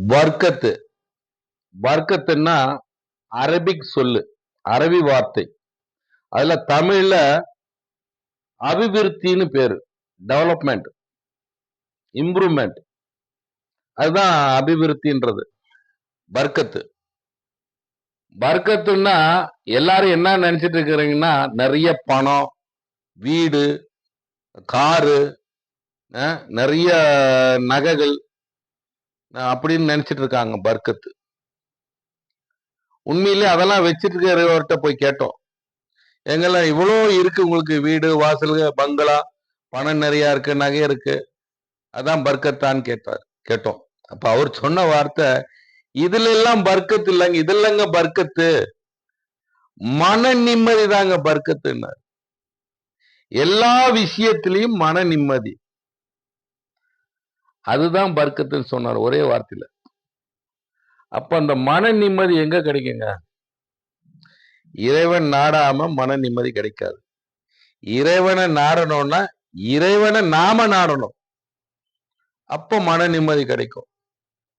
பர்க்கத்து. பர்க்கத்துன்னா Arabic சொல்லு, அரபி வார்த்தை. அதுல தமிழ்ல அபிவிருத்தின்னு பேரு. Development, improvement. அதுதான் அபிவிருத்தின்றது. பர்க்கத்து. பர்க்கத்துன்னா எல்லாரும் என்ன நினைச்சிட்டு இருக்கிறீங்கன்னா, நிறைய பணம், வீடு, காரு, நிறைய நகைகள் அப்படின்னு நினைச்சிட்டு இருக்காங்க பர்க்கத்து. உண்மையிலே அதெல்லாம் வச்சிட்டு இருக்கிறவர்கிட்ட போய் கேட்டோம். எங்கெல்லாம் இவ்வளோ இருக்கு உங்களுக்கு, வீடு, வாசல், பங்களா, பணம் நிறைய இருக்கு, நகை இருக்கு, அதான் பர்க்கத்தான்னு கேட்டோம். அப்ப அவர் சொன்ன வார்த்தை, இதுல எல்லாம் பர்க்கத்து இல்லைங்க, இது இல்லைங்க பர்க்கத்து, மன நிம்மதி தாங்க பர்க்கத்துன்னு. எல்லா விஷயத்திலையும் மன நிம்மதி, அதுதான் பர்க்கத்துன்னு சொன்னார் ஒரே வார்த்தையில. அப்ப அந்த மன நிம்மதி எங்க கிடைக்குங்க? இறைவன் நாடாம மன நிம்மதி கிடைக்காது. இறைவனை நாடணும்னா இறைவனை நாம நாடணும், அப்ப மன நிம்மதி கிடைக்கும்.